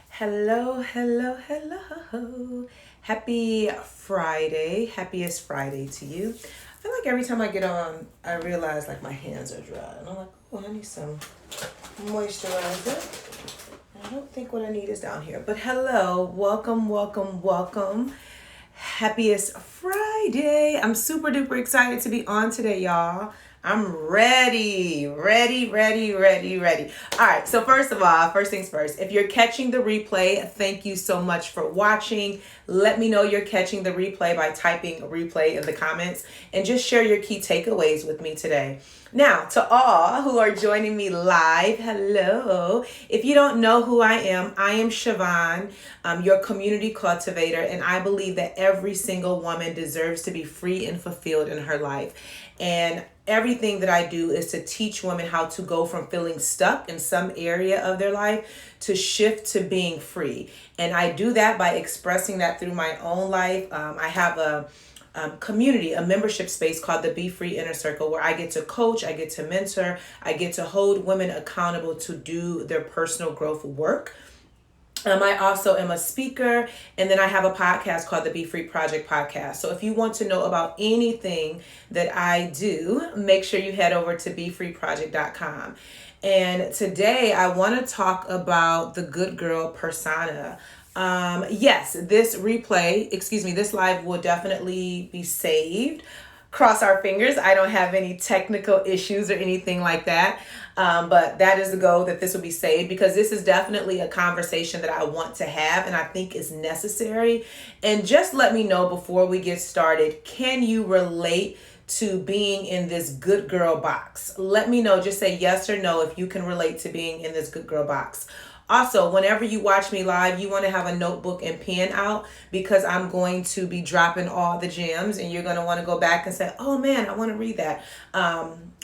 Hello, hello, hello. Happy Friday. Happiest Friday to you. I feel like every time I get on, I realize like my hands are dry. And I'm like, oh, I need some moisturizer. I don't think what I need is down here. But hello, welcome, welcome, welcome. Happiest Friday. I'm super duper excited to be on today, y'all. I'm ready. All right, so first of all, first things first, if you're catching the replay, thank you so much for watching. Let me know you're catching the replay by typing replay in the comments and just share your key takeaways with me today. Now, to all who are joining me live, hello. If you don't know who I am Siobhan, your community cultivator, and I believe that every single woman deserves to be free and fulfilled in her life. And everything that I do is to teach women how to go from feeling stuck in some area of their life to shift to being free. And I do that by expressing that through my own life. I have a community, a membership space called the Be Free Inner Circle, where I get to coach, I get to mentor, I get to hold women accountable to do their personal growth work. I also am a speaker, and then I have a podcast called the Be Free Project Podcast. So if you want to know about anything that I do, make sure you head over to BeFreeProject.com. And today I want to talk about the good girl persona. Yes, this live will definitely be saved. Cross our fingers. I don't have any technical issues or anything like that. But that is the goal, that this will be saved, because this is definitely a conversation that I want to have and I think is necessary. And just let me know before we get started, can you relate to being in this good girl box? Let me know. Just say yes or no if you can relate to being in this good girl box. Also, whenever you watch me live, you want to have a notebook and pen out, because I'm going to be dropping all the gems and you're going to want to go back and say, oh man, I want to read that.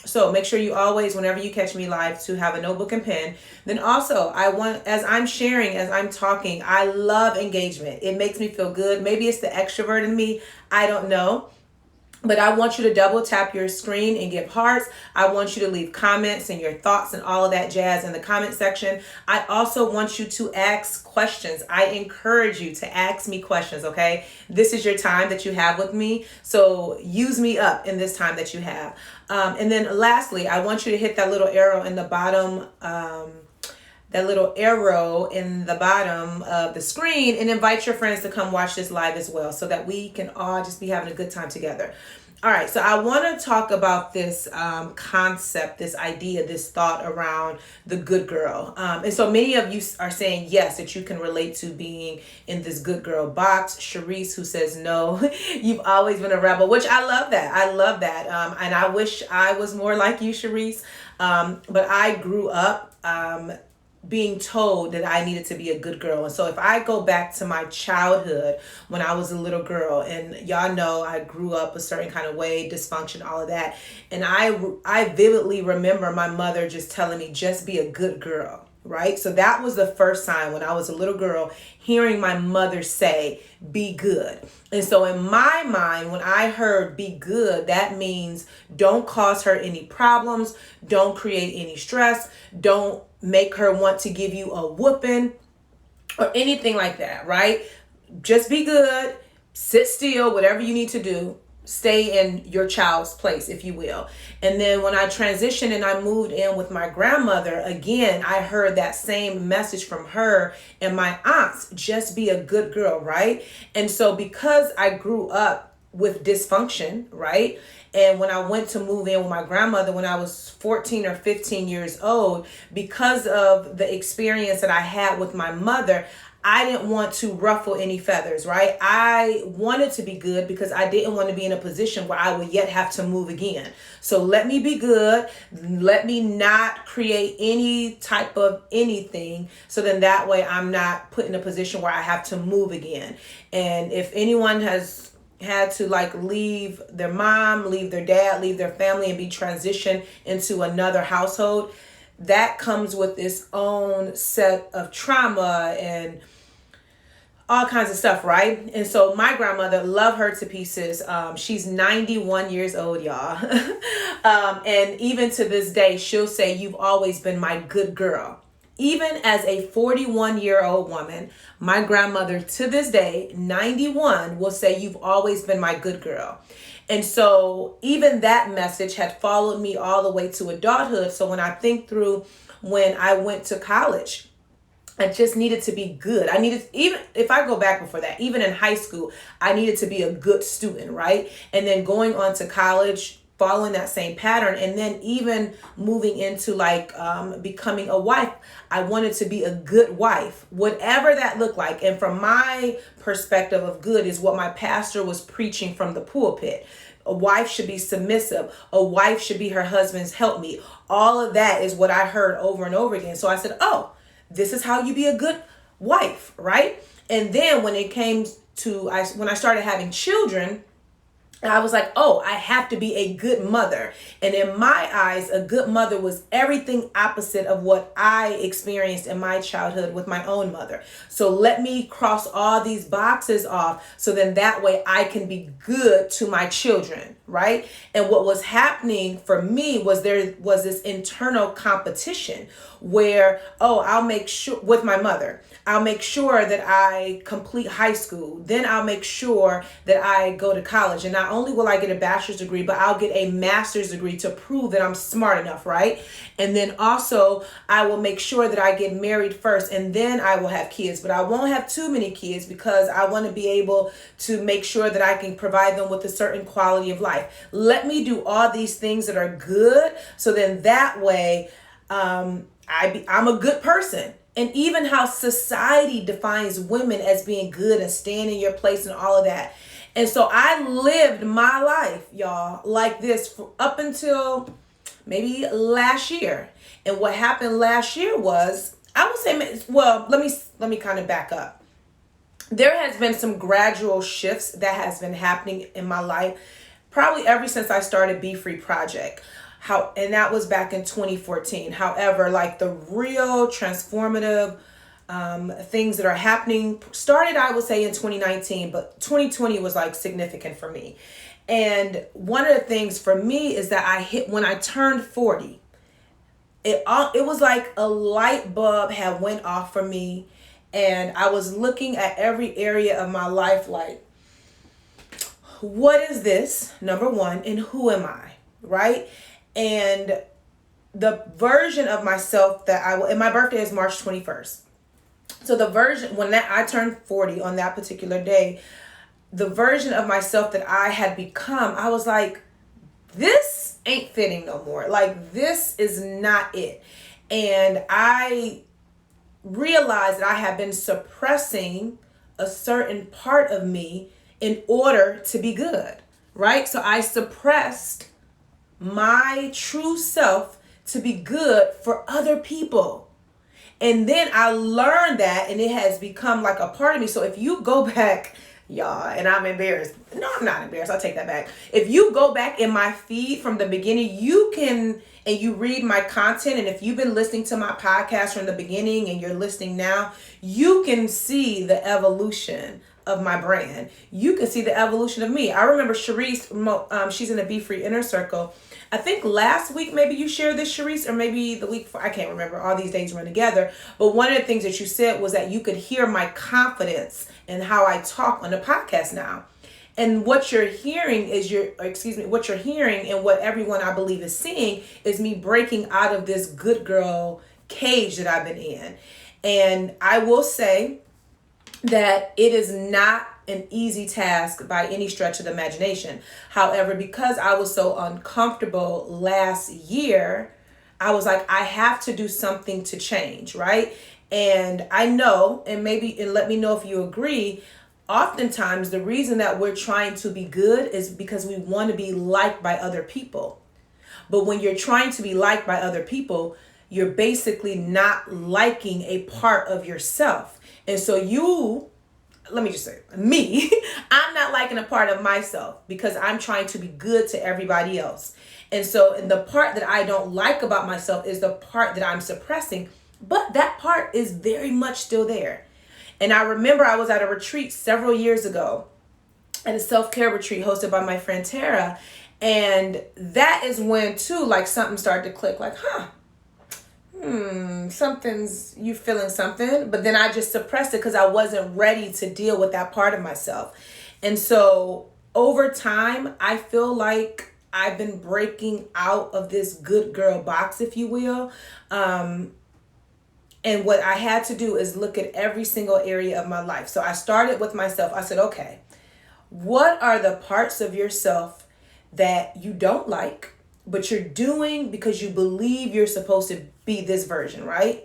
So make sure you always, whenever you catch me live, to have a notebook and pen. Then also, I want, as I'm sharing, as I'm talking, I love engagement. It makes me feel good. Maybe it's the extrovert in me. I don't know. But I want you to double tap your screen and give hearts. I want you to leave comments and your thoughts and all of that jazz in the comment section. I also want you to ask questions. I encourage you to ask me questions, okay? This is your time that you have with me. So use me up in this time that you have. And then lastly, I want you to hit that little arrow in the bottom, of the screen, and invite your friends to come watch this live as well, so that we can all just be having a good time together. All right, so I want to talk about this concept, this idea, this thought around the good girl. And so many of you are saying yes, that you can relate to being in this good girl box. Sharice, who says no, you've always been a rebel, which I love that. And I wish I was more like you, Sharice. But I grew up being told that I needed to be a good girl. And so if I go back to my childhood when I was a little girl, and y'all know I grew up a certain kind of way, dysfunction, all of that. And I vividly remember my mother just telling me, just be a good girl, right? So that was the first sign when I was a little girl, hearing my mother say, be good. And so in my mind, when I heard be good, that means don't cause her any problems, don't create any stress, don't make her want to give you a whooping or anything like that, right? Just be good, sit still, whatever you need to do, stay in your child's place, if you will. And then when I transitioned and I moved in with my grandmother, again, I heard that same message from her and my aunts, just be a good girl, right? And so because I grew up with dysfunction, right? And when I went to move in with my grandmother when I was 14 or 15 years old, because of the experience that I had with my mother, I didn't want to ruffle any feathers, right? I wanted to be good because I didn't want to be in a position where I would yet have to move again. So let me be good. Let me not create any type of anything. So then that way I'm not put in a position where I have to move again. And if anyone has had to like leave their mom, leave their dad, leave their family and be transitioned into another household, that comes with its own set of trauma and all kinds of stuff, right? And so my grandmother, love her to pieces. She's 91 years old, y'all. And even to this day, she'll say, you've always been my good girl. Even as a 41-year-old woman, my grandmother to this day, 91, will say, "You've always been my good girl." And so even that message had followed me all the way to adulthood. So when I think through when I went to college, I just needed to be good. I needed, even if I go back before that, even in high school, I needed to be a good student, right? And then going on to college, following that same pattern, and then even moving into becoming a wife, I wanted to be a good wife, whatever that looked like. And from my perspective of good is what my pastor was preaching from the pulpit. A wife should be submissive. A wife should be her husband's helpmeet. All of that is what I heard over and over again. So I said, oh, this is how you be a good wife, right? And then when it came to, when I started having children, I was like, oh, I have to be a good mother. And in my eyes, a good mother was everything opposite of what I experienced in my childhood with my own mother. So let me cross all these boxes off so then that way I can be good to my children, right? And what was happening for me was there was this internal competition where, oh, I'll make sure with my mother, I'll make sure that I complete high school. Then I'll make sure that I go to college. And not only will I get a bachelor's degree, but I'll get a master's degree to prove that I'm smart enough, right? And then also I will make sure that I get married first, and then I will have kids. But I won't have too many kids because I want to be able to make sure that I can provide them with a certain quality of life. Let me do all these things that are good, so then that way I'm a good person. And even how society defines women as being good and staying in your place and all of that. And so I lived my life, y'all, like this for up until maybe last year. And what happened last year was, I would say, well, let me kind of back up. There has been some gradual shifts that has been happening in my life, probably ever since I started Be Free Project. And that was back in 2014. However, like the real transformative things that are happening started, I would say, in 2019, but 2020 was like significant for me. And one of the things for me is that when I turned 40, it was like a light bulb had went off for me. And I was looking at every area of my life like, what is this? Number one, and who am I? Right? And the version of myself that and my birthday is March 21st. So the version, I turned 40 on that particular day, the version of myself that I had become, I was like, this ain't fitting no more. Like, this is not it. And I realized that I had been suppressing a certain part of me in order to be good, right? So I suppressed my true self to be good for other people. And then I learned that, and it has become like a part of me. So if you go back, y'all, and I'm embarrassed. No, I'm not embarrassed. I'll take that back. If you go back in my feed from the beginning, you can, and you read my content. And if you've been listening to my podcast from the beginning and you're listening now, you can see the evolution of my brand. You can see the evolution of me. I remember Sharice, she's in the Be Free Inner Circle. I think last week, maybe you shared this, Sharice, or maybe the week before, I can't remember. All these days run together. But one of the things that you said was that you could hear my confidence in how I talk on the podcast now. And what you're hearing what you're hearing and what everyone I believe is seeing is me breaking out of this good girl cage that I've been in. And I will say that it is not an easy task by any stretch of the imagination. However, because I was so uncomfortable last year, I was like, I have to do something to change, right? And I know, and let me know if you agree, oftentimes the reason that we're trying to be good is because we want to be liked by other people. But when you're trying to be liked by other people, you're basically not liking a part of yourself. And so let me just say, me, I'm not liking a part of myself because I'm trying to be good to everybody else. And so the part that I don't like about myself is the part that I'm suppressing, but that part is very much still there. And I remember I was at a retreat several years ago, at a self-care retreat hosted by my friend Tara. And that is when too, like something started to click, like, you feeling something, but then I just suppressed it because I wasn't ready to deal with that part of myself. And so over time, I feel like I've been breaking out of this good girl box, if you will. And what I had to do is look at every single area of my life. So I started with myself. I said, okay, what are the parts of yourself that you don't like, but you're doing because you believe you're supposed to be this version, right?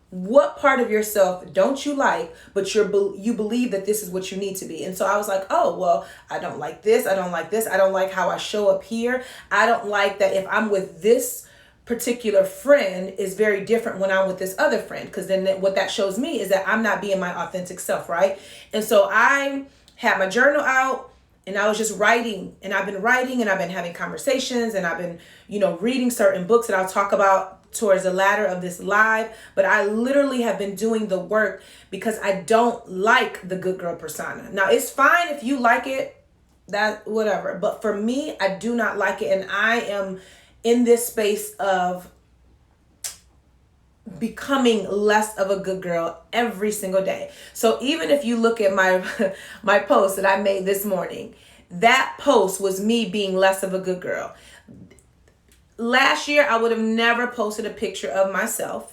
What part of yourself don't you like, but you believe that this is what you need to be? And so I was like, oh, well, I don't like this. I don't like this. I don't like how I show up here. I don't like that if I'm with this particular friend is very different when I'm with this other friend, because then what that shows me is that I'm not being my authentic self, right? And so I had my journal out and I was just writing, and I've been writing and I've been having conversations and I've been, reading certain books that I'll talk about towards the latter of this live. But I literally have been doing the work because I don't like the good girl persona. Now, it's fine if you like it, that whatever. But for me, I do not like it. And I am in this space of becoming less of a good girl every single day. So even if you look at my post that I made this morning, that post was me being less of a good girl. Last year, I would have never posted a picture of myself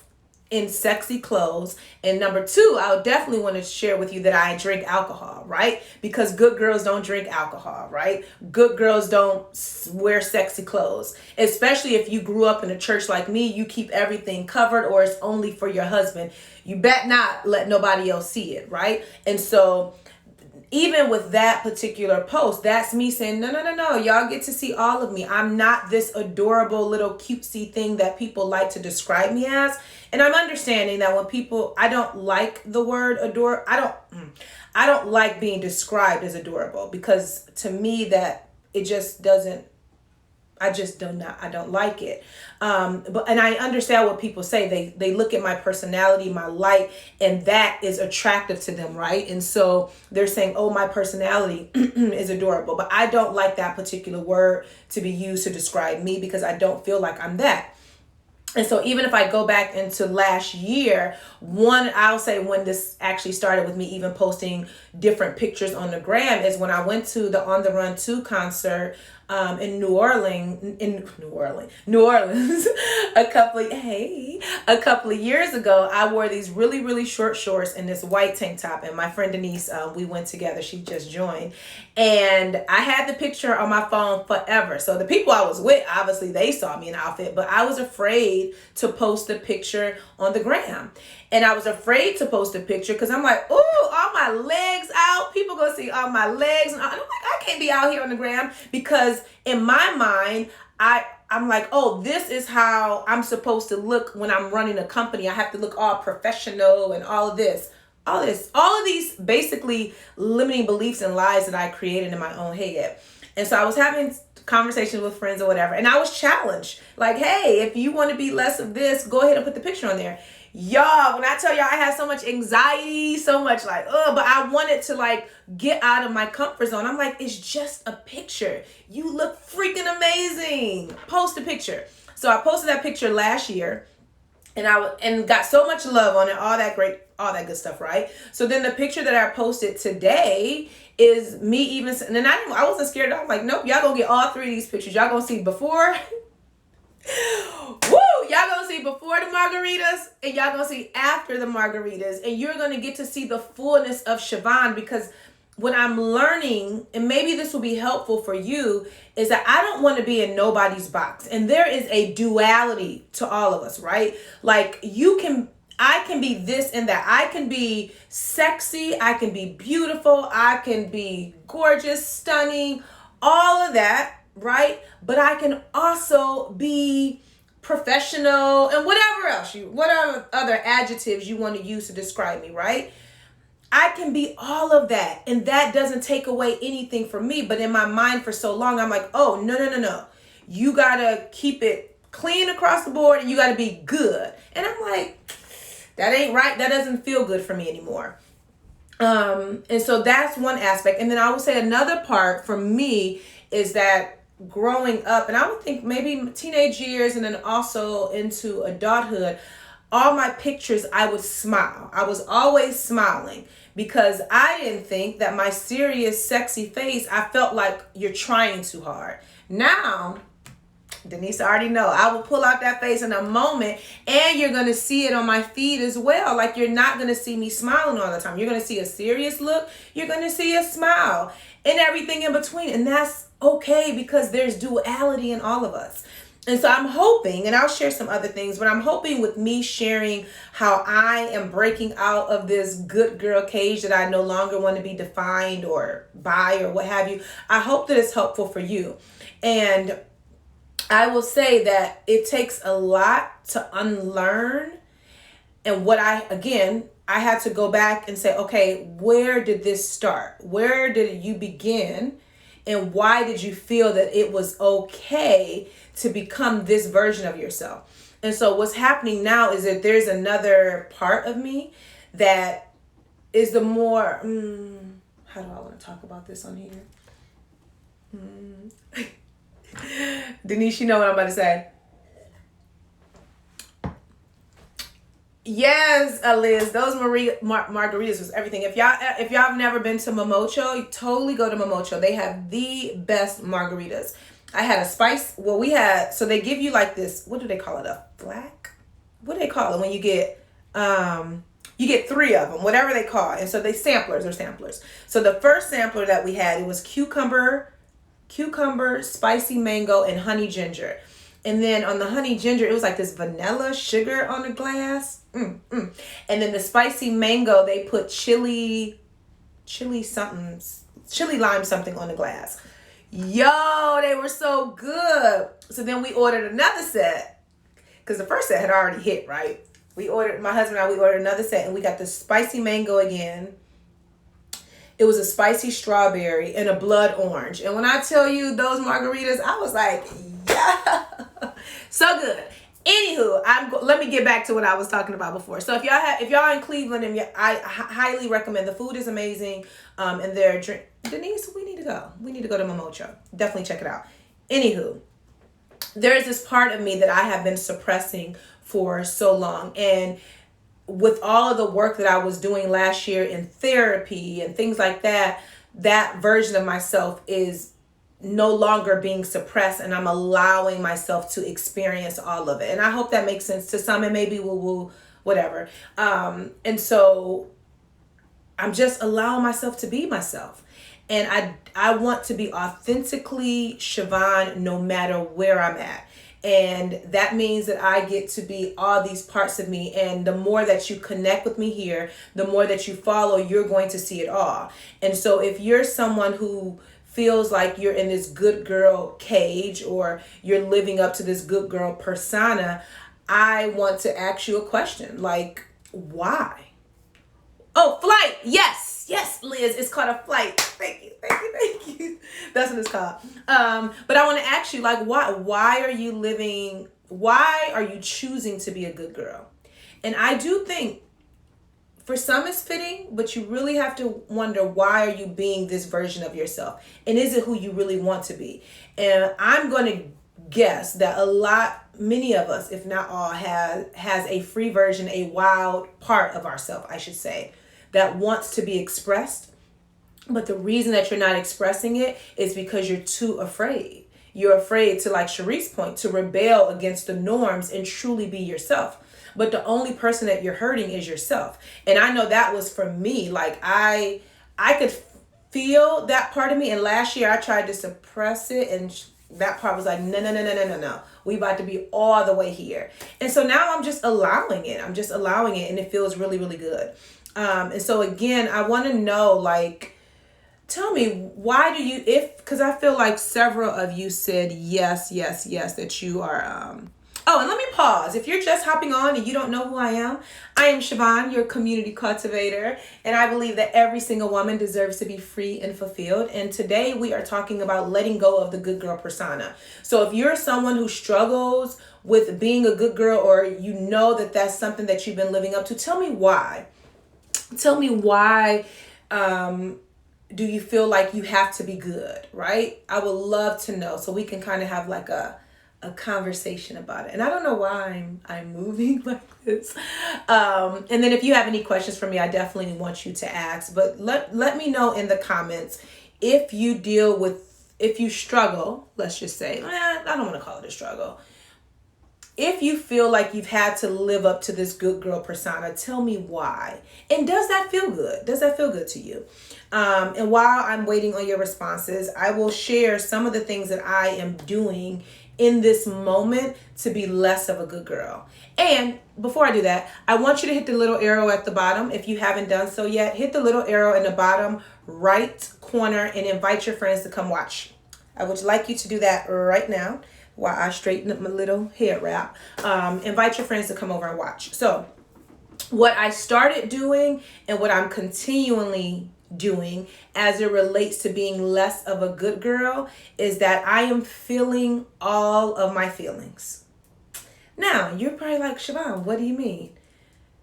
in sexy clothes. And number two, I would definitely want to share with you that I drink alcohol, right? Because good girls don't drink alcohol, right? Good girls don't wear sexy clothes. Especially if you grew up in a church like me, you keep everything covered, or it's only for your husband. You bet not let nobody else see it, right? And so even with that particular post, that's me saying, no, y'all get to see all of me. I'm not this adorable little cutesy thing that people like to describe me as. And I'm understanding that when people, I don't like the word adore. I don't like being described as adorable, because to me that it just doesn't, I don't like it. And I understand what people say. They look at my personality, my light, and that is attractive to them, right? And so they're saying, oh, my personality is adorable. But I don't like that particular word to be used to describe me, because I don't feel like I'm that. And so even if I go back into last year, I'll say when this actually started with me even posting different pictures on the gram is when I went to the On the Run 2 concert in New Orleans, a couple of years ago. I wore these really, really short shorts and this white tank top. And my friend Denise, we went together. She just joined. And I had the picture on my phone forever. So the people I was with, obviously they saw me in an outfit, but I was afraid to post the picture on the gram. And I was afraid to post a picture because I'm like, ooh, all my legs out. People gonna see all my legs. And I'm like, I can't be out here on the gram, because in my mind, I'm like, oh, this is how I'm supposed to look when I'm running a company. I have to look all professional and all of these basically limiting beliefs and lies that I created in my own head. And so I was having conversations with friends or whatever, and I was challenged, like, hey, if you want to be less of this, go ahead and put the picture on there. Y'all, when I tell y'all I had so much anxiety, so much like, but I wanted to like get out of my comfort zone. I'm like, it's just a picture. You look freaking amazing. Post a picture. So I posted that picture last year, and got so much love on it, all that good stuff, right? So then the picture that I posted today is me even, and then I wasn't scared. I'm like, nope, y'all gonna get all three of these pictures. Y'all gonna see before. Woo! Y'all gonna see before the margaritas, and y'all gonna see after the margaritas, and you're gonna get to see the fullness of Siobhan, because what I'm learning, and maybe this will be helpful for you, is that I don't want to be in nobody's box. And there is a duality to all of us, right? Like I can be this and that. I can be sexy, I can be beautiful, I can be gorgeous, stunning, all of that, right? But I can also be professional and whatever other adjectives you want to use to describe me, right? I can be all of that, and that doesn't take away anything from me. But in my mind for so long, I'm like, oh, no. You gotta keep it clean across the board, and you gotta be good. And I'm like, that ain't right. That doesn't feel good for me anymore. And so that's one aspect. And then I would say another part for me is that growing up, and I would think maybe teenage years and then also into adulthood, all my pictures, I would smile. I was always smiling because I didn't think that my serious, sexy face, I felt like you're trying too hard. Now, Denise already know, I will pull out that face in a moment, and you're going to see it on my feed as well. Like, you're not going to see me smiling all the time. You're going to see a serious look. You're going to see a smile and everything in between. And that's okay because there's duality in all of us. And so I'm hoping, and I'll share some other things, but I'm hoping with me sharing how I am breaking out of this good girl cage that I no longer want to be defined or by or what have you. I hope that it's helpful for you. And I will say that it takes a lot to unlearn. And I had to go back and say, okay, where did this start? Where did you begin? And why did you feel that it was okay to become this version of yourself? And so what's happening now is that there's another part of me that is the more, how do I want to talk about this on here? Denise, you know what I'm about to say. Yes, Liz, those margaritas was everything. If y'all have never been to Momocho, you totally go to Momocho. They have the best margaritas. I had a spice. Well, so they give you like this, what do they call it? A black? What do they call it when you get 3 of them, whatever they call it. And so samplers. So the first sampler that we had, it was cucumber, spicy mango, and honey ginger. And then on the honey ginger, it was like this vanilla sugar on the glass. And then the spicy mango, they put chili lime something on the glass. Yo, they were so good. So then we ordered another set because the first set had already hit, right? My husband and I ordered another set, and we got the spicy mango again. It was a spicy strawberry and a blood orange. And when I tell you those margaritas, I was like, yeah, so good. Anywho, let me get back to what I was talking about before. So if y'all in Cleveland, and I highly recommend. The food is amazing. And their drink. Denise, we need to go. We need to go to Momocho. Definitely check it out. Anywho, there is this part of me that I have been suppressing for so long, and with all of the work that I was doing last year in therapy and things like that, that version of myself is no longer being suppressed, and I'm allowing myself to experience all of it. And I hope that makes sense to some, and maybe woo-woo, whatever. And so I'm just allowing myself to be myself. And I want to be authentically Siobhan no matter where I'm at. And that means that I get to be all these parts of me. And the more that you connect with me here, the more that you follow, you're going to see it all. And so if you're someone who feels like you're in this good girl cage, or you're living up to this good girl persona, I want to ask you a question. Like, why? Oh, flight. Yes, Liz. It's called a flight. Thank you. That's what it's called. But I want to ask you, like, why are you living? Why are you choosing to be a good girl? And I do think for some it's fitting, but you really have to wonder, why are you being this version of yourself? And is it who you really want to be? And I'm going to guess that many of us, if not all, has a free version, a wild part of ourselves, I should say, that wants to be expressed. But the reason that you're not expressing it is because you're too afraid. You're afraid to, like Cherie's point, to rebel against the norms and truly be yourself. But the only person that you're hurting is yourself. And I know that was for me. Like I could feel that part of me. And last year I tried to suppress it, and that part was like, no. We about to be all the way here. And so now I'm just allowing it. And it feels really, really good. And so again, I want to know, like, tell me, why do you, because I feel like several of you said yes, that you are, and let me pause. If you're just hopping on and you don't know who I am Siobhan, your community cultivator, and I believe that every single woman deserves to be free and fulfilled. And today we are talking about letting go of the good girl persona. So if you're someone who struggles with being a good girl, or you know that that's something that you've been living up to, tell me why. Tell me why do you feel like you have to be good, right? I would love to know so we can kind of have like a conversation about it. And I don't know why I'm moving like this. And then if you have any questions for me, I definitely want you to ask. But let me know in the comments if you struggle, let's just say, I don't want to call it a struggle. If you feel like you've had to live up to this good girl persona, tell me why. And does that feel good? Does that feel good to you? And while I'm waiting on your responses, I will share some of the things that I am doing in this moment to be less of a good girl. And before I do that, I want you to hit the little arrow at the bottom. If you haven't done so yet, hit the little arrow in the bottom right corner and invite your friends to come watch. I would like you to do that right now while I straighten up my little hair wrap. Invite your friends to come over and watch. So what I started doing and what I'm continually doing as it relates to being less of a good girl is that I am feeling all of my feelings. Now, you're probably like, Siobhan, what do you mean?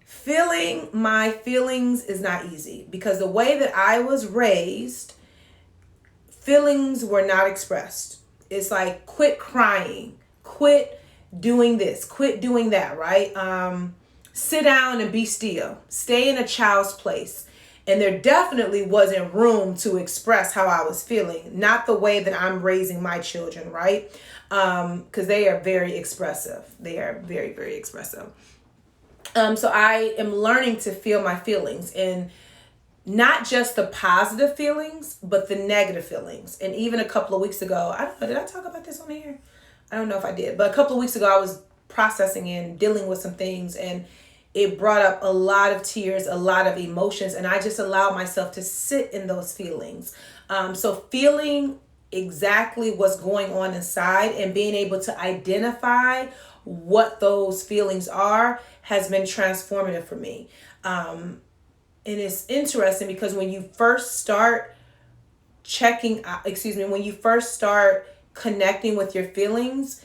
Feeling my feelings is not easy because the way that I was raised, feelings were not expressed. It's like, quit crying, quit doing this, quit doing that, right? Sit down and be still, stay in a child's place. And there definitely wasn't room to express how I was feeling. Not the way that I'm raising my children, right? Because they are very expressive. They are very, very expressive. So I am learning to feel my feelings, and not just the positive feelings, but the negative feelings. And even a couple of weeks ago, I don't know, did I talk about this on here? I don't know if I did. But a couple of weeks ago, I was processing and dealing with some things, and it brought up a lot of tears, a lot of emotions, and I just allowed myself to sit in those feelings. So feeling exactly what's going on inside and being able to identify what those feelings are has been transformative for me. And it's interesting because when you first start when you first start connecting with your feelings,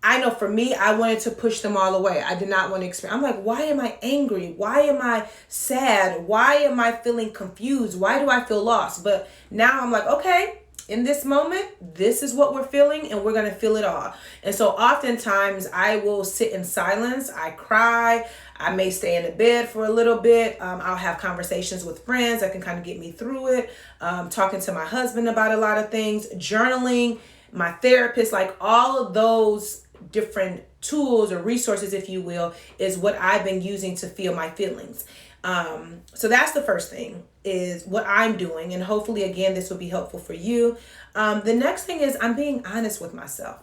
I know for me, I wanted to push them all away. I did not want to experience. I'm like, why am I angry? Why am I sad? Why am I feeling confused? Why do I feel lost? But now I'm like, okay, in this moment, this is what we're feeling, and we're going to feel it all. And so oftentimes I will sit in silence. I cry. I may stay in the bed for a little bit. I'll have conversations with friends that can kind of get me through it. Talking to my husband about a lot of things, journaling, my therapist, like all of those different tools or resources, if you will, is what I've been using to feel my feelings. So that's the first thing, is what I'm doing. And hopefully, again, this will be helpful for you. The next thing is I'm being honest with myself.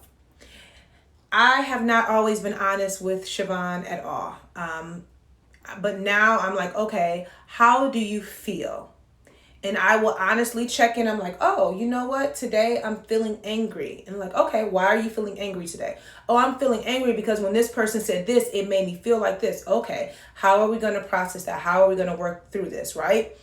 I have not always been honest with Siobhan at all. But now I'm like, okay, how do you feel? And I will honestly check in. I'm like, oh, you know what? Today I'm feeling angry. And I'm like, okay, why are you feeling angry today? Oh, I'm feeling angry because when this person said this, it made me feel like this. Okay, how are we going to process that? How are we going to work through this, right?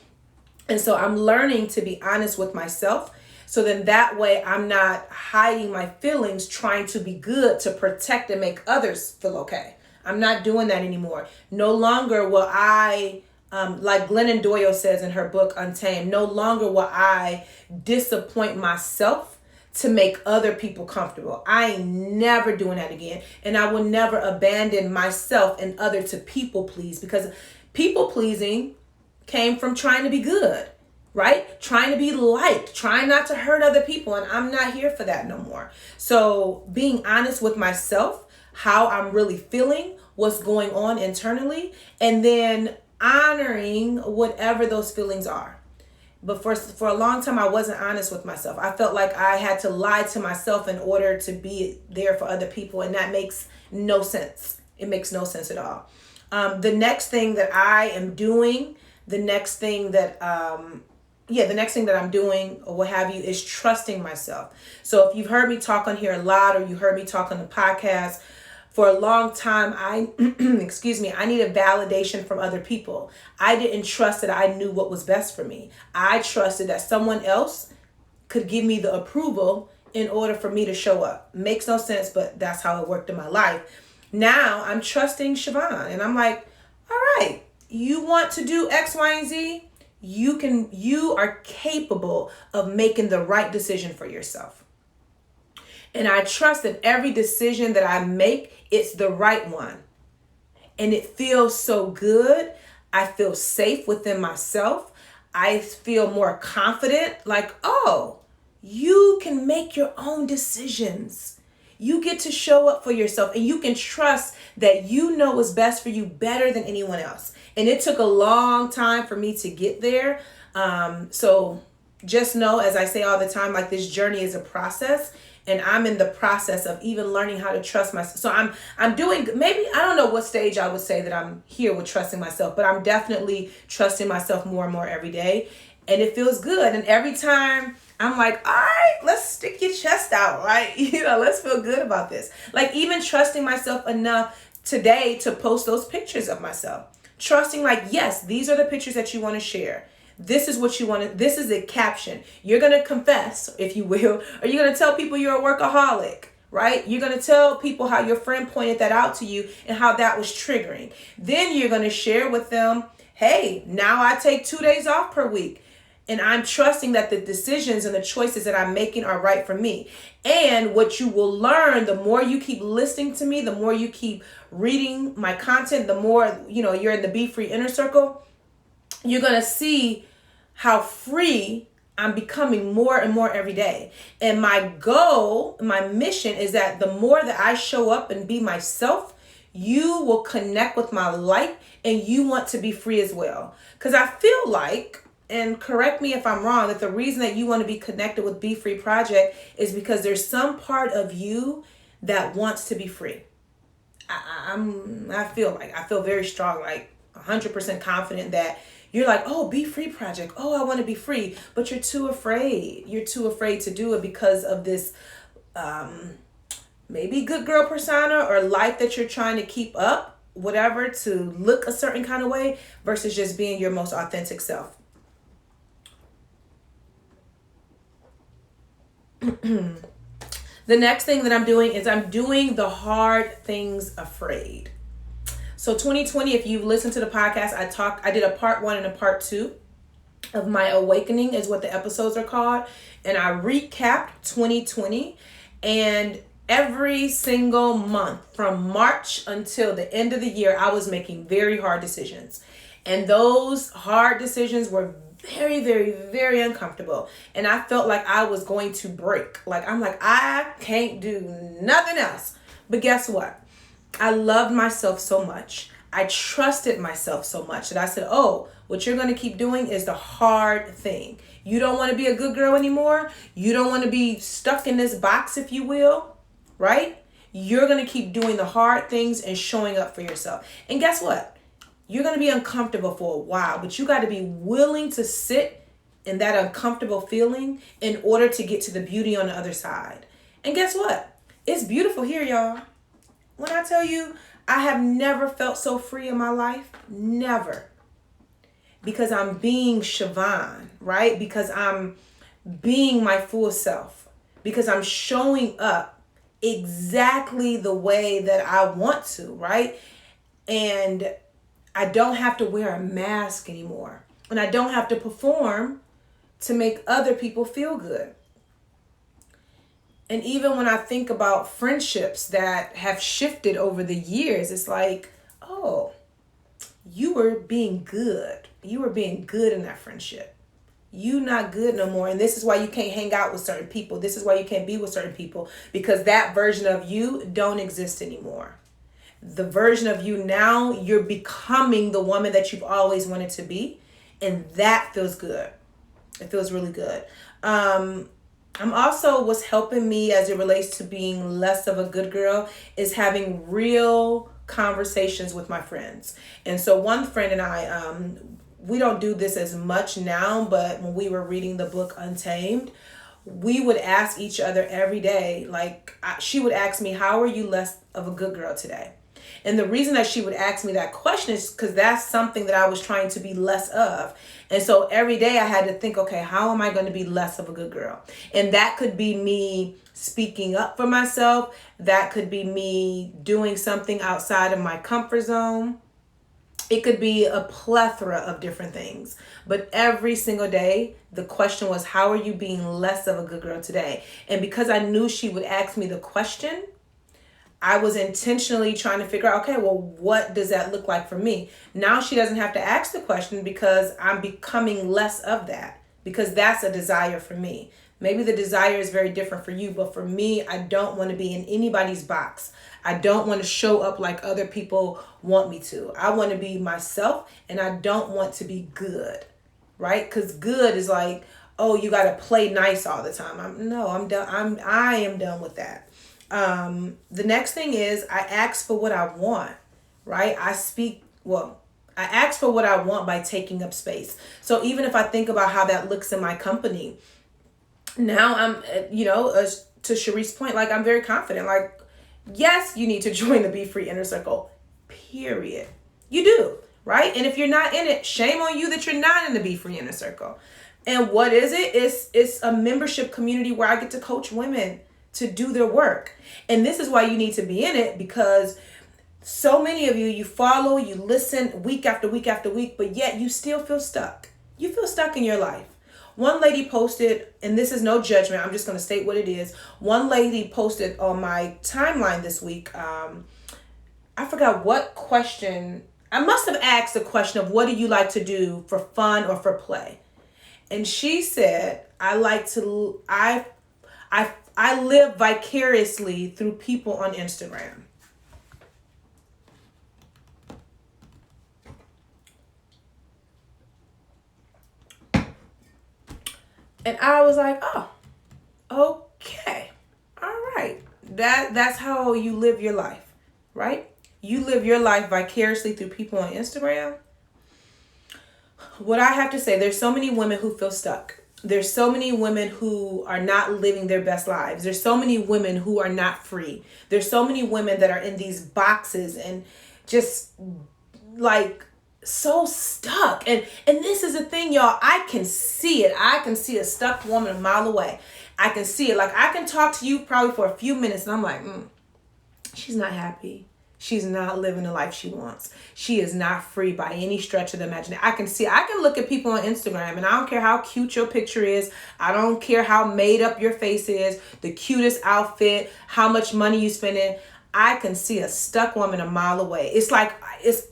And so I'm learning to be honest with myself. So then that way I'm not hiding my feelings, trying to be good to protect and make others feel okay. I'm not doing that anymore. No longer will I... like Glennon Doyle says in her book, Untamed, no longer will I disappoint myself to make other people comfortable. I ain't never doing that again. And I will never abandon myself and other to people please, because people pleasing came from trying to be good, right? Trying to be liked, trying not to hurt other people. And I'm not here for that no more. So being honest with myself, how I'm really feeling, what's going on internally, and then honoring whatever those feelings are. But for a long time, I wasn't honest with myself. I felt like I had to lie to myself in order to be there for other people. And that makes no sense. It makes no sense at all. The next thing that I am doing, the next thing that I'm doing or what have you is trusting myself. So if you've heard me talk on here a lot, or you heard me talk on the podcast, for a long time, I needed validation from other people. I didn't trust that I knew what was best for me. I trusted that someone else could give me the approval in order for me to show up. Makes no sense, but that's how it worked in my life. Now I'm trusting Siobhan, and I'm like, all right, you want to do X, Y, and Z? you are capable of making the right decision for yourself. And I trust that every decision that I make, it's the right one. And it feels so good. I feel safe within myself. I feel more confident, like, oh, you can make your own decisions. You get to show up for yourself, and you can trust that you know what's best for you better than anyone else. And it took a long time for me to get there. So just know, as I say all the time, like, this journey is a process, and I'm in the process of even learning how to trust myself. So I'm doing, maybe, I don't know what stage I would say that I'm here with trusting myself, but I'm definitely trusting myself more and more every day. And it feels good. And every time I'm like, all right, let's stick your chest out, right? Let's feel good about this. Like, even trusting myself enough today to post those pictures of myself. Trusting, like, yes, these are the pictures that you want to share. This is what you want to, this is a caption. You're going to confess, if you will, or you're going to tell people you're a workaholic, right? You're going to tell people how your friend pointed that out to you and how that was triggering. Then you're going to share with them, hey, now I take 2 days off per week. And I'm trusting that the decisions and the choices that I'm making are right for me. And what you will learn, the more you keep listening to me, the more you keep reading my content, the more, you're in the Be Free inner circle, you're going to see how free I'm becoming more and more every day. And my goal, my mission is that the more that I show up and be myself, you will connect with my light and you want to be free as well. Because I feel like, and correct me if I'm wrong, that the reason that you want to be connected with Be Free Project is because there's some part of you that wants to be free. I feel very strong, like 100% confident that you're like, oh, Be Free Project. Oh, I want to be free. But you're too afraid. You're too afraid to do it because of this maybe good girl persona or life that you're trying to keep up, whatever, to look a certain kind of way versus just being your most authentic self. The next thing that I'm doing is I'm doing the hard things afraid. So 2020, if you've listened to the podcast, I did a part 1 and a part 2 of my awakening is what the episodes are called. And I recapped 2020, and every single month from March until the end of the year, I was making very hard decisions. And those hard decisions were very, very, very uncomfortable. And I felt like I was going to break. I can't do nothing else. But guess what? I loved myself so much. I trusted myself so much that I said, oh, what you're going to keep doing is the hard thing. You don't want to be a good girl anymore. You don't want to be stuck in this box, if you will, right? You're going to keep doing the hard things and showing up for yourself. And guess what? You're going to be uncomfortable for a while, but you got to be willing to sit in that uncomfortable feeling in order to get to the beauty on the other side. And guess what? It's beautiful here, y'all. When I tell you, I have never felt so free in my life, never. Because I'm being Siobhan, right? Because I'm being my full self. Because I'm showing up exactly the way that I want to, right? And I don't have to wear a mask anymore. And I don't have to perform to make other people feel good. And even when I think about friendships that have shifted over the years, it's like, oh, you were being good. You were being good in that friendship. You not good no more. And this is why you can't hang out with certain people. This is why you can't be with certain people, because that version of you don't exist anymore. The version of you now, you're becoming the woman that you've always wanted to be. And that feels good. It feels really good. I'm also, what's helping me as it relates to being less of a good girl is having real conversations with my friends. And so one friend and I, we don't do this as much now, but when we were reading the book Untamed, we would ask each other every day, she would ask me, how are you less of a good girl today? And the reason that she would ask me that question is because that's something that I was trying to be less of. And so every day I had to think, okay, how am I going to be less of a good girl? And that could be me speaking up for myself. That could be me doing something outside of my comfort zone. It could be a plethora of different things. But every single day, the question was, how are you being less of a good girl today? And because I knew she would ask me the question, I was intentionally trying to figure out, okay, well, what does that look like for me? Now she doesn't have to ask the question because I'm becoming less of that, because that's a desire for me. Maybe the desire is very different for you, but for me, I don't want to be in anybody's box. I don't want to show up like other people want me to. I want to be myself, and I don't want to be good, right? Because good is like, oh, you got to play nice all the time. I'm done. I am done with that. The next thing is I ask for what I want, right? I ask for what I want by taking up space. So even if I think about how that looks in my company, now I'm, to Sharice's point, like I'm very confident, like, yes, you need to join the Be Free Inner Circle, period. You do, right? And if you're not in it, shame on you that you're not in the Be Free Inner Circle. And what is it? It's a membership community where I get to coach women to do their work. And this is why you need to be in it, because so many of you follow, you listen week after week after week, but yet you still feel stuck. You feel stuck in your life. One lady posted, and this is no judgment, I'm just going to state what it is. One lady posted on my timeline this week, I forgot what question. I must have asked the question of, what do you like to do for fun or for play? And she said, I live vicariously through people on Instagram. And I was like, oh, okay. All right. That's how you live your life, right? You live your life vicariously through people on Instagram. What I have to say, there's so many women who feel stuck. There's so many women who are not living their best lives. There's so many women who are not free. There's so many women that are in these boxes and just like so stuck. And this is the thing, y'all. I can see it. I can see a stuck woman a mile away. I can see it. Like, I can talk to you probably for a few minutes and I'm like, she's not happy. She's not living the life she wants. She is not free by any stretch of the imagination. I can look at people on Instagram, and I don't care how cute your picture is. I don't care how made up your face is, the cutest outfit, how much money you spending. I can see a stuck woman a mile away. It's like,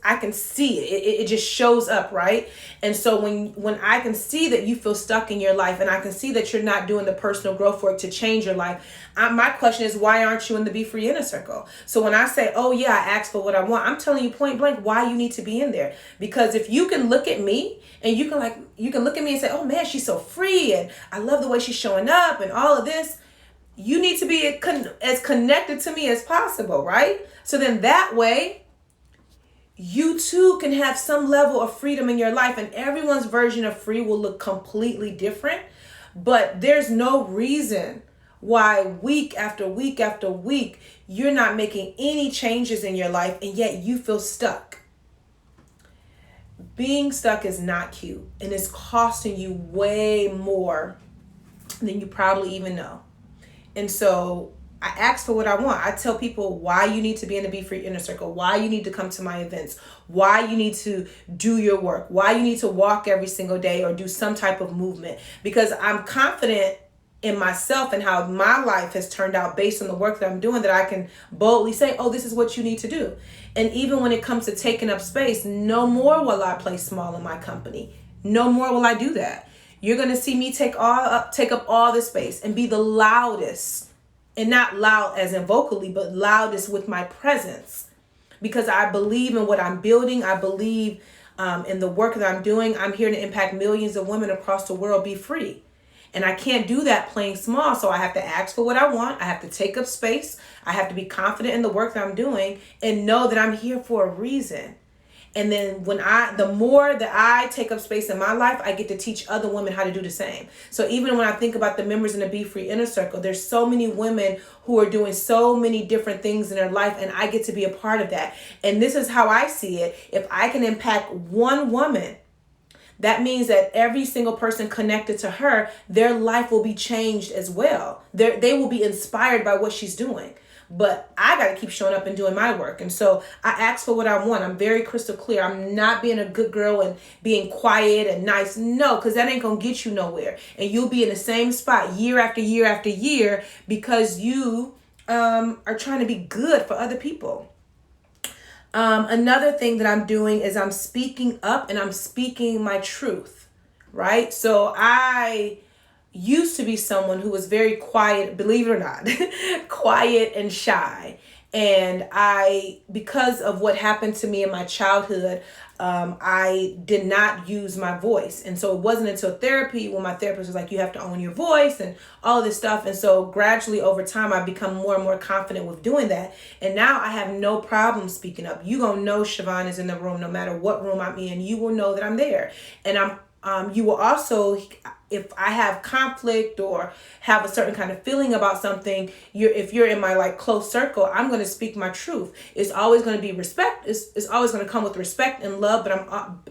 I can see it. It just shows up, right? And so when I can see that you feel stuck in your life, and I can see that you're not doing the personal growth work to change your life, my question is, why aren't you in the Be Free Inner Circle? So when I say, oh yeah, I asked for what I want, I'm telling you point blank why you need to be in there. Because if you can look at me and you can look at me and say, oh man, she's so free and I love the way she's showing up and all of this. You need to be as connected to me as possible, right? So then that way, you too can have some level of freedom in your life, and everyone's version of free will look completely different. But there's no reason why week after week after week, you're not making any changes in your life, and yet you feel stuck. Being stuck is not cute, and it's costing you way more than you probably even know. And so I ask for what I want. I tell people why you need to be in the Be Free Inner Circle, why you need to come to my events, why you need to do your work, why you need to walk every single day or do some type of movement. Because I'm confident in myself and how my life has turned out based on the work that I'm doing, that I can boldly say, oh, this is what you need to do. And even when it comes to taking up space, no more will I play small in my company. No more will I do that. You're going to see me take up all the space and be the loudest, and not loud as in vocally, but loudest with my presence, because I believe in what I'm building. I believe in the work that I'm doing. I'm here to impact millions of women across the world be free. And I can't do that playing small. So I have to ask for what I want. I have to take up space. I have to be confident in the work that I'm doing and know that I'm here for a reason. And then the more that I take up space in my life, I get to teach other women how to do the same. So even when I think about the members in the Be Free Inner Circle, there's so many women who are doing so many different things in their life, and I get to be a part of that. And this is how I see it. If I can impact one woman, that means that every single person connected to her, their life will be changed as well. They will be inspired by what she's doing. but I got to keep showing up and doing my work. And so I ask for what I want. I'm very crystal clear. I'm not being a good girl and being quiet and nice. No, because that ain't going to get you nowhere. And you'll be in the same spot year after year after year because you are trying to be good for other people. Another thing that I'm doing is I'm speaking up and I'm speaking my truth, right? So I used to be someone who was very quiet, believe it or not, quiet and shy. And because of what happened to me in my childhood, I did not use my voice. And so it wasn't until therapy when my therapist was like, you have to own your voice and all of this stuff. And so gradually over time, I've become more and more confident with doing that. And now I have no problem speaking up. You gonna know Siobhan is in the room, no matter what room I'm in, you will know that I'm there. And you will also, if I have conflict or have a certain kind of feeling about something, if you're in my like close circle, I'm going to speak my truth. It's always going to be respect. It's always going to come with respect and love, but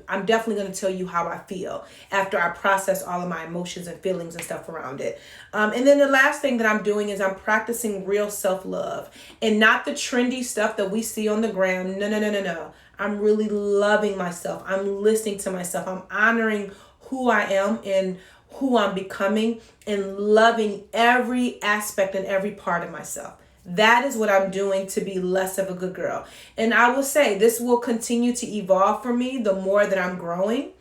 I'm definitely going to tell you how I feel after I process all of my emotions and feelings and stuff around it. And then the last thing that I'm doing is I'm practicing real self-love and not the trendy stuff that we see on the gram. No. I'm really loving myself. I'm listening to myself. I'm honoring who I am and who I'm becoming and loving every aspect and every part of myself. That is what I'm doing to be less of a good girl. And I will say this will continue to evolve for me the more that I'm growing.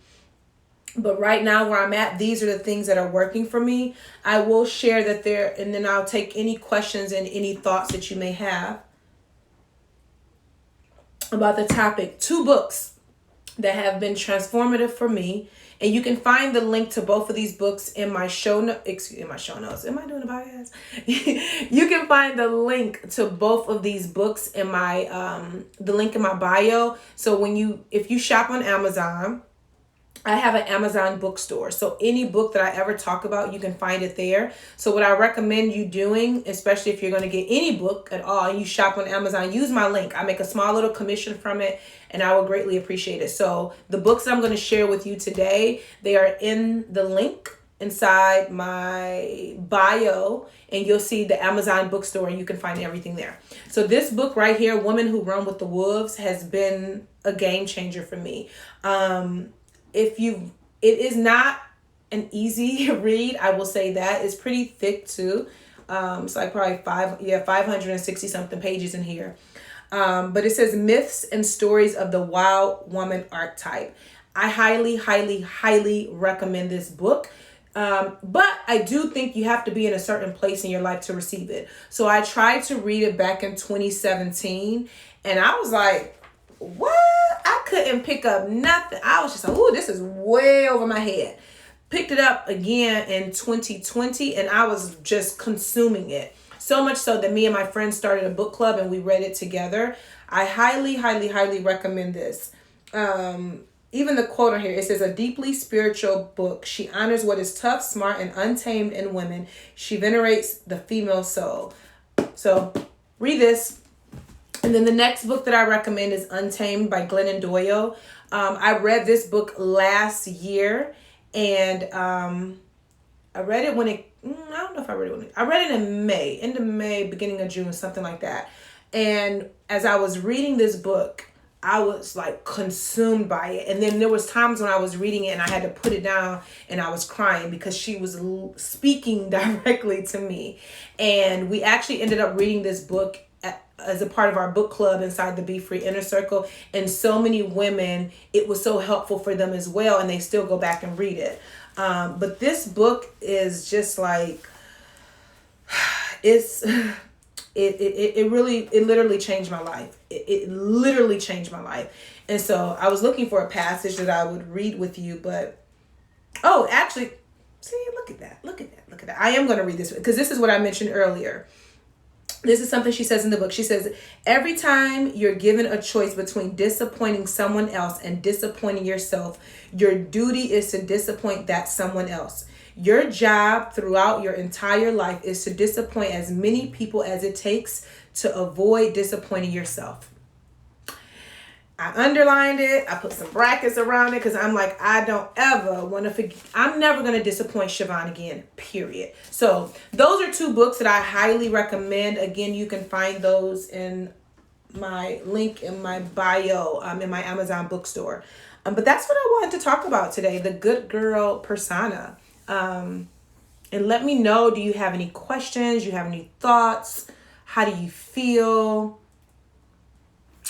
But right now where I'm at, these are the things that are working for me. I will share that and then I'll take any questions and any thoughts that you may have about the topic. 2 books that have been transformative for me. And you can find the link to both of these books in my show notes. Am I doing a podcast? You can find the link to both of these books in the link in my bio. So if you shop on Amazon, I have an Amazon bookstore. So any book that I ever talk about, you can find it there. So what I recommend you doing, especially if you're going to get any book at all and you shop on Amazon, use my link. I make a small little commission from it and I would greatly appreciate it. So the books that I'm going to share with you today, they are in the link inside my bio and you'll see the Amazon bookstore and you can find everything there. So this book right here, Women Who Run with the Wolves, has been a game changer for me. It is not an easy read. I will say that it's pretty thick too. It's like probably 560 something pages in here. But it says Myths and Stories of the Wild Woman Archetype. I highly, highly, highly recommend this book. But I do think you have to be in a certain place in your life to receive it. So I tried to read it back in 2017 and I was like, what? I couldn't pick up nothing. I was just like, ooh, this is way over my head. Picked it up again in 2020 and I was just consuming it. So much so that me and my friends started a book club and we read it together. I highly, highly, highly recommend this. Even the quote on here, it says, a deeply spiritual book. She honors what is tough, smart, and untamed in women. She venerates the female soul. So read this. And then the next book that I recommend is Untamed by Glennon Doyle. I read this book last year and I read it when I don't know if I read it I read it in May, end of May, beginning of June, something like that. And as I was reading this book, I was like consumed by it. And then there was times when I was reading it and I had to put it down and I was crying because she was speaking directly to me. And we actually ended up reading this book as a part of our book club inside the Be Free Inner Circle. And so many women, it was so helpful for them as well. And they still go back and read it. But this book is just like, it literally changed my life. It literally changed my life. And so I was looking for a passage that I would read with you, but, actually, see, look at that. I am going to read this because this is what I mentioned earlier. This is something she says in the book. She says, every time you're given a choice between disappointing someone else and disappointing yourself, your duty is to disappoint that someone else. Your job throughout your entire life is to disappoint as many people as it takes to avoid disappointing yourself. I underlined it. I put some brackets around it because I'm like, I don't ever want to forget. I'm never going to disappoint Siobhan again, period. So those are 2 books that I highly recommend. Again, you can find those in my link in my bio, in my Amazon bookstore. But that's what I wanted to talk about today, the good girl persona. And let me know, do you have any questions? Do you have any thoughts? How do you feel?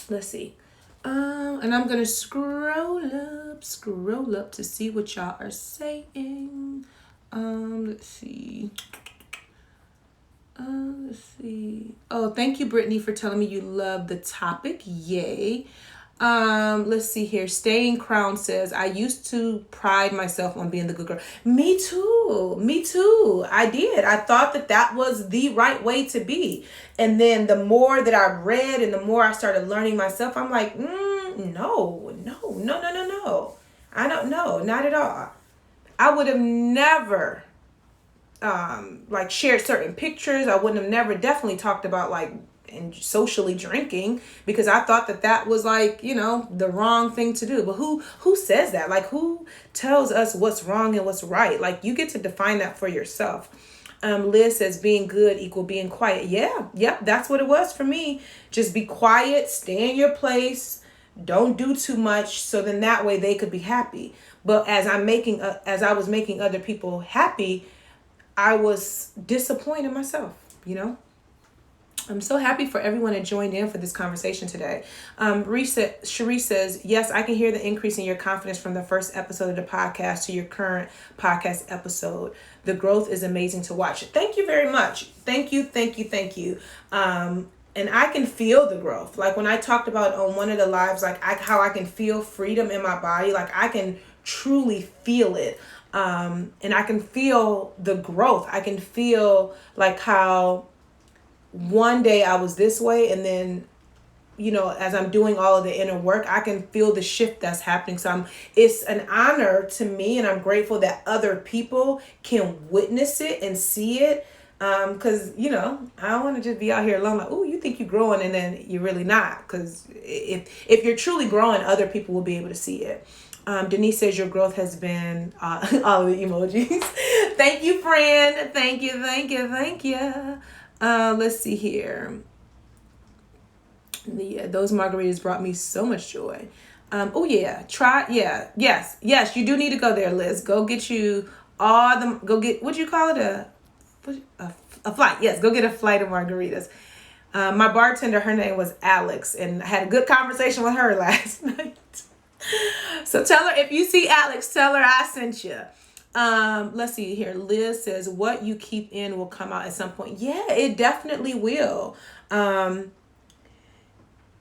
Let's see. And I'm going to scroll up to see what y'all are saying. Let's see. Oh, thank you, Brittany, for telling me you love the topic. Yay. Let's see here. Staying Crown says, I used to pride myself on being the good girl. Me too. I did. I thought that was the right way to be. And then the more that I read and the more I started learning myself, I'm like, no. I don't know. Not at all. I would have never like shared certain pictures. I wouldn't have never definitely talked about like and socially drinking because I thought that was like, the wrong thing to do. But who says that? Like, who tells us what's wrong and what's right? Like, you get to define that for yourself. Liz says being good equal being quiet. Yep, that's what it was for me. Just be quiet, stay in your place, don't do too much, so then that way they could be happy. But as I was making other people happy, I was disappointed myself, I'm so happy for everyone that joined in for this conversation today. Cherie says, yes, I can hear the increase in your confidence from the first episode of the podcast to your current podcast episode. The growth is amazing to watch. Thank you very much. Thank you. And I can feel the growth. Like when I talked about on one of the lives, like how I can feel freedom in my body, like I can truly feel it. And I can feel the growth. I can feel like how one day I was this way, and then, as I'm doing all of the inner work, I can feel the shift that's happening. So it's an honor to me, and I'm grateful that other people can witness it and see it. Cause I don't want to just be out here alone. Like, oh, you think you're growing and then you're really not. Cause if you're truly growing, other people will be able to see it. Denise says your growth has been all the emojis. Thank you, friend. Thank you. Let's see here. Those margaritas brought me so much joy. Yes, you do need to go there, Liz. Go get you go get, what do you call it? A flight. Yes, go get a flight of margaritas. My bartender, her name was Alex, and I had a good conversation with her last night. So tell her, if you see Alex, tell her I sent you. Let's see here. Liz says, what you keep in will come out at some point. Yeah, it definitely will. And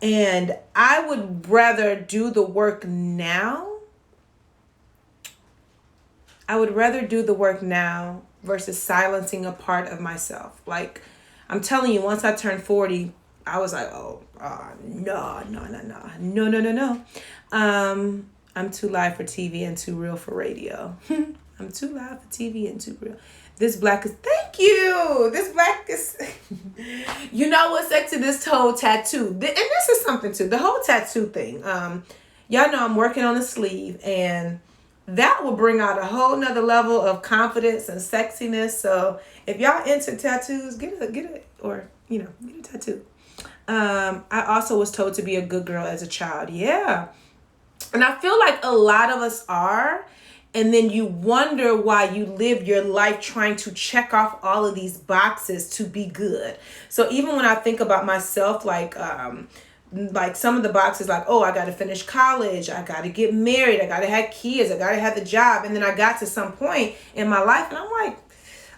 I would rather do the work now. Versus silencing a part of myself. Like, I'm telling you, once I turned 40, I was like, no. I'm too live for TV and too real for radio. I'm too loud for TV and too real. Thank you. This black is, what's next to this whole tattoo? And this is something too, the whole tattoo thing. Y'all know I'm working on a sleeve, and that will bring out a whole nother level of confidence and sexiness. So if y'all into tattoos, get a tattoo. I also was told to be a good girl as a child. Yeah. And I feel like a lot of us are. And then you wonder why you live your life trying to check off all of these boxes to be good. So even when I think about myself, like some of the boxes, like, oh, I got to finish college, I got to get married, I got to have kids, I got to have the job. And then I got to some point in my life and I'm like,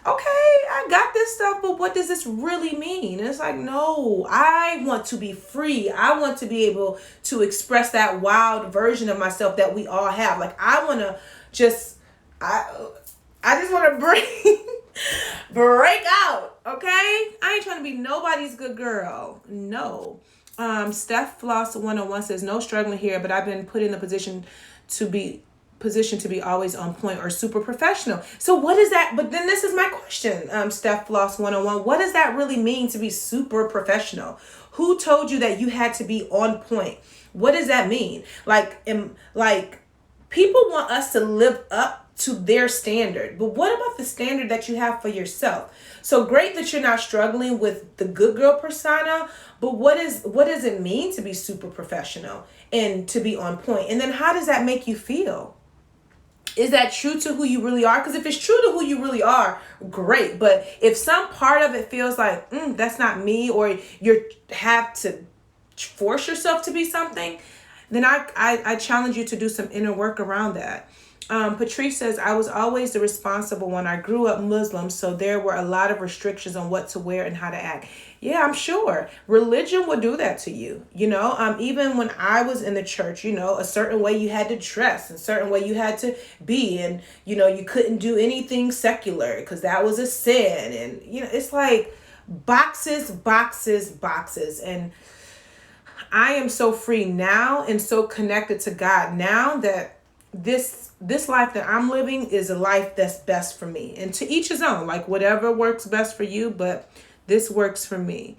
okay, I got this stuff, but what does this really mean? And it's like, no, I want to be free. I want to be able to express that wild version of myself that we all have. Like, I want to I just want to break out, okay? I ain't trying to be nobody's good girl. No. Steph Floss 101 says, no struggling here, but I've been put in the position to be always on point or super professional. So what is that? But then this is my question, Steph Floss 101. What does that really mean to be super professional? Who told you that you had to be on point? What does that mean? Like people want us to live up to their standard, but what about the standard that you have for yourself? So great that you're not struggling with the good girl persona, but what does it mean to be super professional and to be on point? And then how does that make you feel? Is that true to who you really are? Because if it's true to who you really are, great. But if some part of it feels like, that's not me, or you have to force yourself to be something, then I challenge you to do some inner work around that. Patrice says, I was always the responsible one. I grew up Muslim, so there were a lot of restrictions on what to wear and how to act. Yeah, I'm sure. Religion will do that to you. Even when I was in the church, a certain way you had to dress, a certain way you had to be, and, you couldn't do anything secular because that was a sin. And, it's like boxes, boxes, boxes. And I am so free now and so connected to God now that this life that I'm living is a life that's best for me. And to each his own, like whatever works best for you, but this works for me.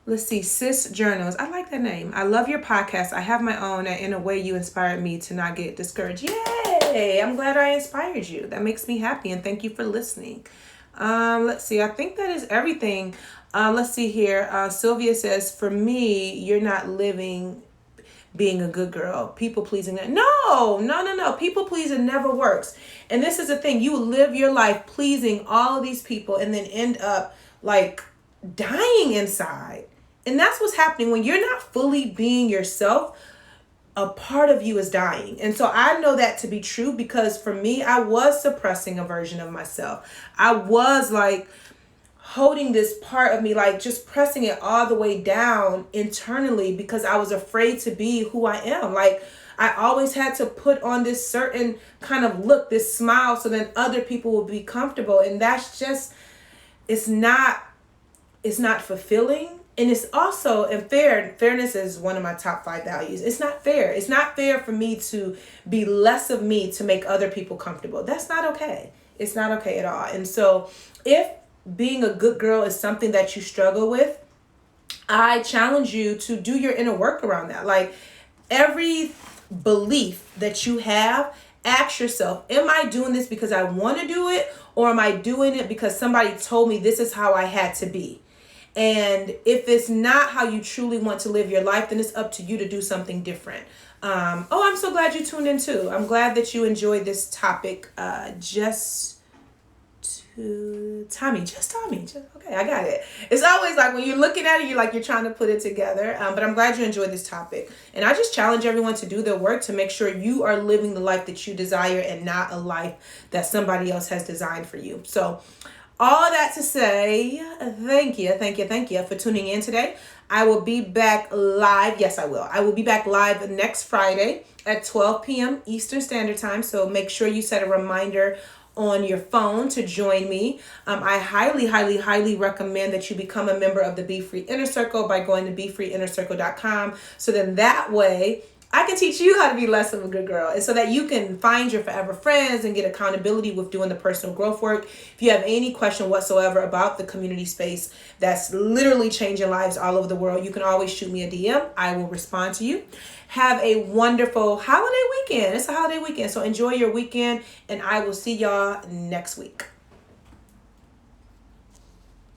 Let's see, Sis Journals. I like that name. I love your podcast. I have my own, and in a way you inspired me to not get discouraged. Yay! I'm glad I inspired you. That makes me happy, and thank you for listening. Let's see. I think that is everything. Let's see here. Sylvia says, for me, you're not living being a good girl. People pleasing. No. People pleasing never works. And this is the thing. You live your life pleasing all of these people and then end up like dying inside. And that's what's happening when you're not fully being yourself. A part of you is dying. And so I know that to be true because for me, I was suppressing a version of myself. I was like holding this part of me, like just pressing it all the way down internally because I was afraid to be who I am. Like I always had to put on this certain kind of look, this smile, so then other people will be comfortable. And that's just, it's not fulfilling. And it's also, and fairness is one of my top 5 values. It's not fair. It's not fair for me to be less of me to make other people comfortable. That's not okay. It's not okay at all. And so if being a good girl is something that you struggle with, I challenge you to do your inner work around that. Like every belief that you have, ask yourself, am I doing this because I want to do it? Or am I doing it because somebody told me this is how I had to be? And if it's not how you truly want to live your life, then it's up to you to do something different. I'm so glad you tuned in too. I'm glad that you enjoyed this topic. Tommy. Okay, I got it. It's always like when you're looking at it, you're trying to put it together. But I'm glad you enjoyed this topic. And I just challenge everyone to do their work to make sure you are living the life that you desire and not a life that somebody else has designed for you. So all that to say, thank you for tuning in today. I will be back live. Yes, I will. I will be back live next Friday at 12 p.m. Eastern Standard Time. So make sure you set a reminder on your phone to join me. I highly recommend that you become a member of the Be Free Inner Circle by going to BeFreeInnerCircle.com. So then that way I can teach you how to be less of a good girl, and so that you can find your forever friends and get accountability with doing the personal growth work. If you have any question whatsoever about the community space that's literally changing lives all over the world, you can always shoot me a DM. I will respond to you. Have a wonderful holiday weekend. It's a holiday weekend, so enjoy your weekend, and I will see y'all next week.